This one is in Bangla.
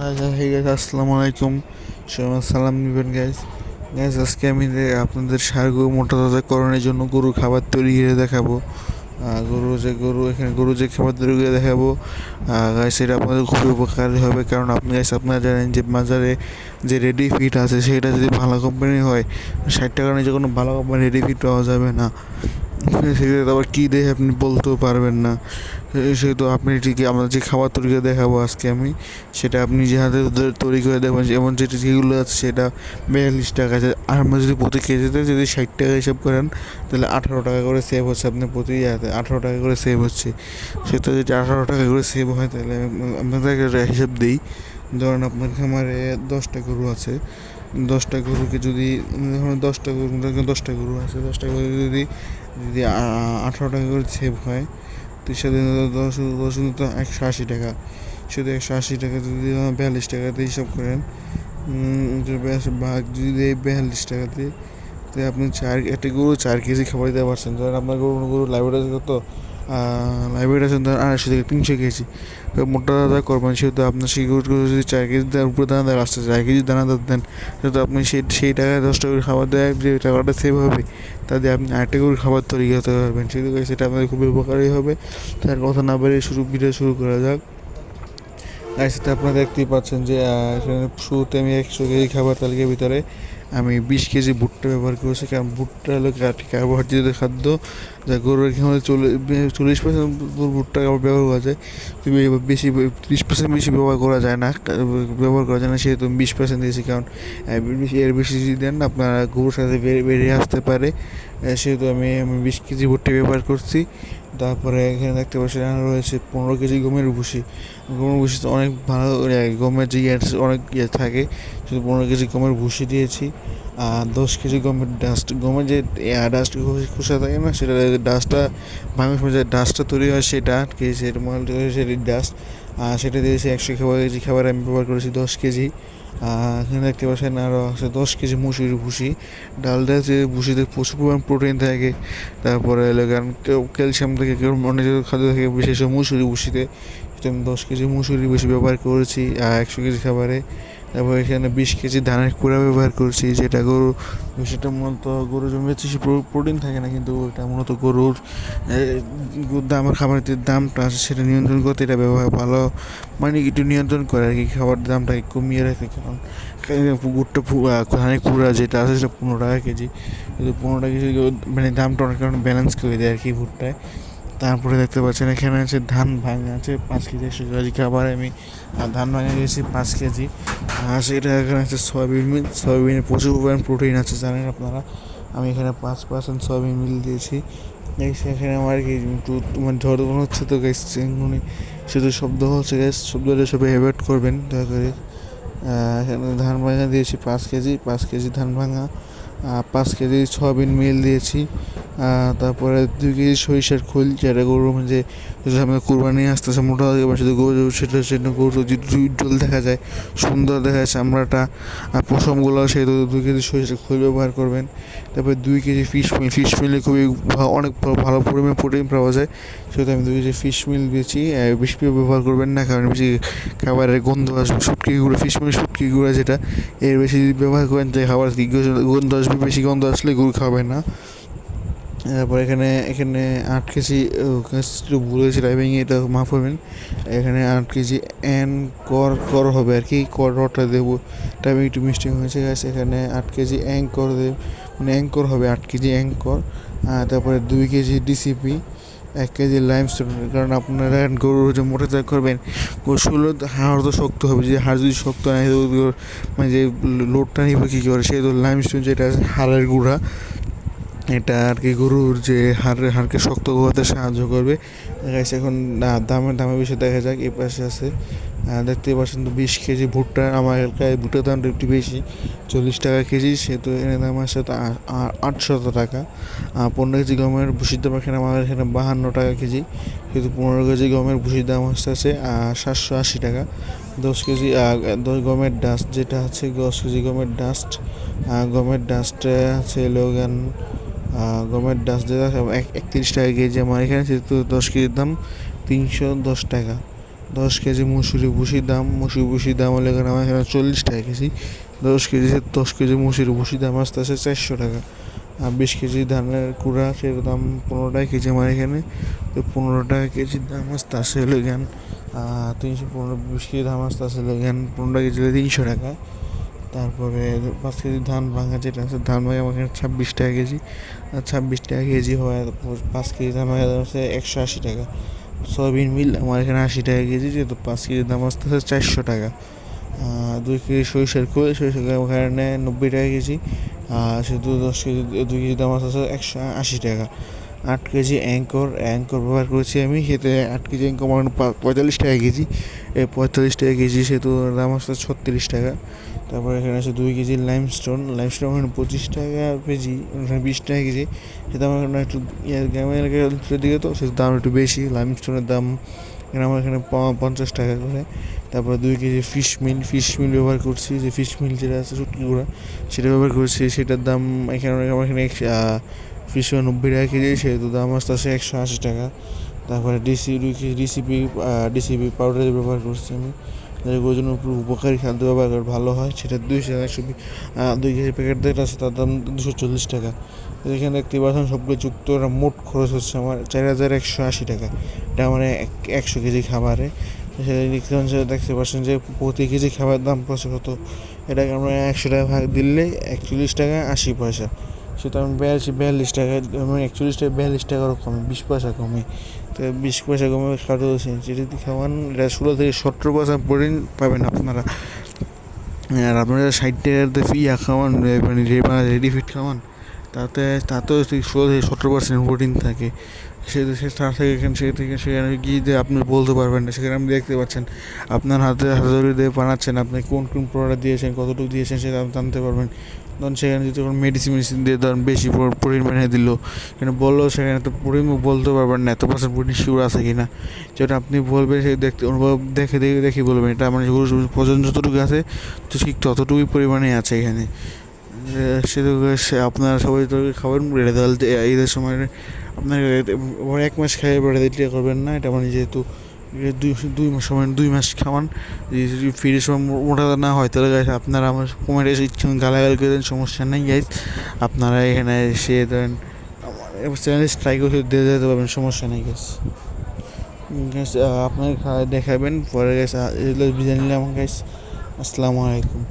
হে গাইস, আসসালামু আলাইকুম। সবাই সালাম নিবেন গাইস। আজকে আমি আপনাদের ষাঁড় গরু মোটা তাজাকরণের জন্য গরুর খাবার তৈরি করে দেখাবো। গরু যে খাবার তৈরি করে দেখাবো গাইস, এটা আপনাদের খুবই উপকারী হবে। কারণ আপনারা জানেন যে বাজারে যে রেডি ফিট আছে সেটা যদি ভালো কোম্পানি হয়, 60 টাকার নিচে কোনো ভালো কোম্পানি রেডি ফিট পাওয়া যাবে না। সেক্ষেত্রে আবার কী দেয় আপনি বলতেও পারবেন না। সেহেতু আপনি ঠিকই আমরা যে খাবার তৈরি করে দেখাবো আজকে আমি, সেটা আপনি যে হাতে তৈরি করে দেখবেন। যেমন যেগুলো আছে সেটা 42 টাকা আছে। আর আমরা যদি প্রতি কেজিতে যদি 60 টাকা হিসাব করেন, তাহলে 18 টাকা করে সেভ হচ্ছে। আপনি প্রতি 18 টাকা করে সেভ হচ্ছে। সেটা যদি 18 টাকা করে সেভ হয়, তাহলে আপনাদেরকে একটা হিসাব দিই। ধরেন আপনার খামারে 10টা গরু আছে। 10টা গরুকে যদি ধরুন 10টা গরু আছে, 10টা গরু যদি যদি 18 টাকা করে সেভ হয়, তো সেটা দশ দশ তো 180 টাকা। শুধু 180 টাকা যদি 42 টাকাতে হিসাব করেন, ভাগ যদি দেয় 42 টাকাতে, তো আপনি একটা গরু 4 কেজি খাবার দিতে পারছেন। ধরেন আপনার গরু লাইব্রেরি আছে কত, লাইব্রেরি আছে ধরেন 250 থেকে 300 কেজি। মোটা দাদা করবেন, সেহেতু আপনার সেই গরুগুলো যদি 4 কেজি দেওয়ার উপরে দানাদার আসছে, 4 কেজি দানাদার দেন, সেহেতু আপনি সেই টাকায় 10টা গরু খাবার দেওয়ার যে টাকাটা সেভ হবে, তা দিয়ে আপনি আরেকটা গরুর খাবার তৈরি করতে পারবেন। সেহেতু সেটা আপনাদের খুবই উপকারী হবে। তার কথা না বাড়িয়ে ভিডিও শুরু করা যাক। সাথে আপনারা দেখতেই পাচ্ছেন যে এখানে শুরুতে আমি 100 কেজি খাবার তালিকার ভিতরে আমি 20 কেজি ভুট্টা ব্যবহার করেছি। কারণ ভুট্টা হলো কার্বোহাইড্রেট খাদ্য, যা গরুর এখানে 40% ভুট্টা ব্যবহার করা যায়। তুমি বেশি 30% বেশি ব্যবহার করা যায় না, সেহেতু আমি 20% দিয়েছি। কারণ এর বেশি যদি দেন আপনার গরুর সাথে বেরিয়ে আসতে পারে। সেহেতু আমি 20 কেজি ভুট্টা ব্যবহার করছি। তারপরে এখানে দেখতে পাচ্ছেন রয়েছে 15 কেজি গমের ভুসি। গমের ভুসি তো অনেক ভালো, গমের যে অনেক থাকে, শুধু 15 কেজি গমের ভুসি দিয়েছি। আর 10 কেজি গমের ডাস্ট, গমের যে ডাস্ট খোসা থাকে না, সেটা ডাস্টটা ভাঙার সময় যে ডাস্টটা তৈরি হয়, সেটা আর কি, সেটা ময়লা সেটা ডাস্ট। সেটা দিয়েছি 100 কেজি খাবার আমি ব্যবহার করেছি 10 কেজি। এখানে দেখতে পাচ্ছেন আরও আছে 10 কেজি মুসুরির ভুসি। ডালটা যে ভুসিতে প্রচুর পরিমাণ প্রোটিন থাকে। তারপরে এলো কারণ ক্যালসিয়াম থেকে অনেক খাদ্য থাকে, বিশেষ করে মুসুরি ভুসিতে। সেটা আমি 10 কেজি মুসুরি ভুসি ব্যবহার করেছি 100 কেজি খাবারে। তারপর এখানে 20 কেজি ধানের কুড়া ব্যবহার করছি, যেটা সেটা মূলত গরু জমিতে প্রোটিন থাকে না, কিন্তু এটা মূলত গরুর দামের খাবারের যে দামটা আছে সেটা নিয়ন্ত্রণ করতে এটা ব্যবহার ভালো, মানে একটু নিয়ন্ত্রণ করে আর কি, খাবার দামটাকে কমিয়ে রাখে। কারণ ধানের কুড়া যেটা আছে সেটা 15 টাকা কেজি, কিন্তু 15 টাকা কেজি মানে দামটা অনেক কারণে ব্যালেন্স করে দেয় আর কি ভুট্টায়। তারপরে দেখতে পাচ্ছেন এখানে আছে ধান ভাঙা আছে 5 কেজি 100 কেজি খাবার আমি ধান ভাঙা দিয়েছি 5 কেজি। সেটা এখানে আছে সয়াবিনের প্রচুর পরিমাণ প্রোটিন আছে, জানেন আপনারা। আমি এখানে 5% সয়াবিন মিল দিয়েছি। সেখানে আমার কি একটু মানে ঝড় হচ্ছে তো গাইস, শুধু শব্দ হচ্ছে গাইস, শব্দটা সবাই অ্যাভয়েড করবেন দয়া করে। এখানে ধান ভাঙা দিয়েছি 5 কেজি, 5 কেজি ধান ভাঙা, 5 কেজি সয়াবিন মিল দিয়েছি। তারপরে 2 কেজি সরিষার খোল, যেটা গরু মানে সামনে কুরবানি আসতেছে, মোটা শুধু গরু সেটা গরু যদি উজ্জ্বল দেখা যায়, সুন্দর দেখা যায় চামড়াটা, পশমগুলো, সেহেতু 2 কেজি সরিষার খোল ব্যবহার করবেন। তারপরে 2 কেজি ফিশ মিলে খুবই অনেক ভালো পরিমাণে প্রোটিন পাওয়া যায়, সেহেতু আমি 2 কেজি ফিশ মিল দিয়েছি। বেশি ব্যবহার করবেন না, কারণ বেশি খাবারের গন্ধ আসবে। শুটকি গুঁড়া যেটা, এর বেশি যদি ব্যবহার করেন তাই খাবার গন্ধ আসবে, বেশি গন্ধ আসলে গরু খাবে না। তারপর এখানে 8 কেজি ভুল হয়েছে টাইপিং, এটা মাফ করবেন। এখানে 8 কেজি কর হবে আর কি, রটা দেবো, টাইপিং একটু মিস্টেক হয়েছে গাছ। এখানে 8 কেজি মানে অ্যাঙ্কর হবে, 8 কেজি অ্যাঙ্কর। তারপরে 2 কেজি ডিসিপি, 1 কেজি লাইমস্টোন। কারণ আপনারা গরুর যে মোটা তাজা করবেন, গরুর হাড় তো শক্ত হবে, যে হাড় যদি শক্ত না হয়, মানে যে লোডটা নিবে কী করে, সেহেতু লাইমস্টোন যেটা আছে হাড়ের গুঁড়া, এটা আর কি গরুর যে হাড়কে শক্ত করতে সাহায্য করবে। এখন দামের বিষয়ে দেখা যাক। এই পাশে আছে দেখতে পাচ্ছেন তো 20 কেজি ভুট্টা। আমার এলাকায় ভুট্টার দামটা একটু বেশি, 40 টাকা কেজি, সেহেতু এখানে দাম আসছে তো 800 টাকা। 15 কেজি গমের ভুসির দাম এখানে আমাদের এখানে 52 টাকা কেজি, কিন্তু 15 কেজি গমের ভুসির দাম আসছে 780 টাকা। 10 কেজি গমের ডাস্ট যেটা আছে, 10 কেজি গমের ডাস্টে আছে লোগান, গমের ডাস্ট যেটা 31 টাকা কেজি আমার এখানে, সেহেতু 10 কেজির দাম 310 টাকা। 10 কেজি মুসুরি ভুসির দাম হলে এখানে আমার এখানে 40 টাকা কেজি। 10 কেজি মুসুরি ভুসির দাম আসতে আসে 400 টাকা। আর 20 কেজি ধানের কুড়া সেটার দাম 15 টাকা কেজি আমার এখানে। তো 15 টাকা কেজির দাম আসতে আসে হলো এখান 315। 20 কেজি ধান আসতে আসে হলো এখান 15 কেজি হলে 300 টাকা। তারপরে 5 কেজি ধান ভাঙা যেটা আছে ধান ভাঙা আমার এখানে 26 টাকা কেজি। আর 26 টাকা কেজি হয় 5 কেজি ধান ভাঙা হচ্ছে 180 টাকা। সয়াবিন মিল আমার এখানে 80 টাকা কেজি, যেহেতু 5 কেজির দাম আসতে হচ্ছে 400 টাকা। 2 কেজি সরিষার খোল ওখানে 90 টাকা কেজি। শুধু 10 কেজি 2 কেজি দাম আসতে 180 টাকা। 8 কেজি অ্যাঙ্কর ব্যবহার করেছি আমি, সেতে 8 কেজি অ্যাঙ্কর আমার 45 টাকা কেজি। এই 45 টাকা কেজি সেহেতু দাম আসতে 36 টাকা। তারপর এখানে আছে 2 কেজি লাইমস্টোন ওখানে 25 টাকা কেজি, ওখানে 20 টাকা কেজি। সেটা আমার এখানে একটু গ্রামের এলাকার দিকে তো সেটার দাম একটু বেশি। লাইমস্টোনের দাম এখানে আমার এখানে 50 টাকা করে। তারপর 2 কেজি ফিশ মিল ব্যবহার করছি, যে ফিশ মিল যেটা আছে শুটকি গুঁড়া সেটা ব্যবহার করছি। সেটার দাম এখানে আমার এখানে ফিশ 90 টাকা কেজি, সেহেতু দাম আসতে আসে 180 টাকা। তারপরে 2 কেজি ডিসিপি পাউডার ব্যবহার করছি আমি, গরুর জন্য উপকারী খাদ্য ব্যবহার করে ভালো হয়। সেটা 2 কেজি প্যাকেট যেটা আছে তার দাম 240 টাকা। এখানে দেখতে পাচ্ছেন সবগুলো যুক্ত মোট খরচ হচ্ছে আমার 4180 টাকা। এটা মানে 100 কেজি খাবারে। দেখতে পাচ্ছেন যে প্রতি কেজি খাবার দাম পড়ছে কত। এটাকে আমরা 100 টাকা ভাগ দিলে 41 টাকা 80 পয়সা। সেটা আমি 42 টাকা, মানে 41 টাকা 42 টাকারও কমে, 20 পয়সা কমে। তো 20 পয়সা কমে খাওয়াতে হচ্ছে, যেটা যদি খাওয়ান এটা 16 থেকে 17% প্রোটিন পাবেন আপনারা। আর আপনারা 60 টাকাতে খাওয়ান, মানে রেডি ফিট খাওয়ান, তাতেও 16 থেকে 17% প্রোটিন থাকে। তার থেকে সেখানে গিয়ে আপনি বলতে পারবেন না। সেখানে আপনি দেখতে পাচ্ছেন আপনার হাতে ধরে দিয়ে বানাচ্ছেন, আপনি কোন প্রোডাক্ট দিয়েছেন, কতটুকু দিয়েছেন সেটা আপনি জানতে পারবেন। ধরুন সেখানে যদি কোনো মেডিসিন দিয়ে ধরেন বেশি পরিমাণে দিল, সেখানে বললেও সেখানে তো পরিমাণ বলতে পারবেন না এত পার্সেন্ট প্রোটিন শিওর আছে কি না। যেটা আপনি বলবেন সে অনুভব দেখে বলবেন এটা মানে প্রয়োজন যতটুকু আছে তো ঠিক ততটুকুই পরিমাণে আছে এখানে। আপনারা সবাই তো খাবেন বেড়ে দেওয়াল ঈদের সময় আপনার 1 মাস খাইয়ে বেড়ে দিতে করবেন না। এটা মানে যেহেতু 2 মাস খাওয়ান, যদি ফ্রিজের সময় মোটা না হয় তাহলে গাইস আপনারা আমার কমেন্টে এসে ইচ্ছে গালাগালি করে দেন, সমস্যা নেই গাইস। আপনারা এখানে এসে দেন আমার চ্যানেল স্ট্রাইক দিয়ে যেতে পারবেন, সমস্যা নেই গাইস। আপনার দেখাবেন পরে গাইস, এগুলো বিদায় নিলাম গাইস। আসসালামু আলাইকুম।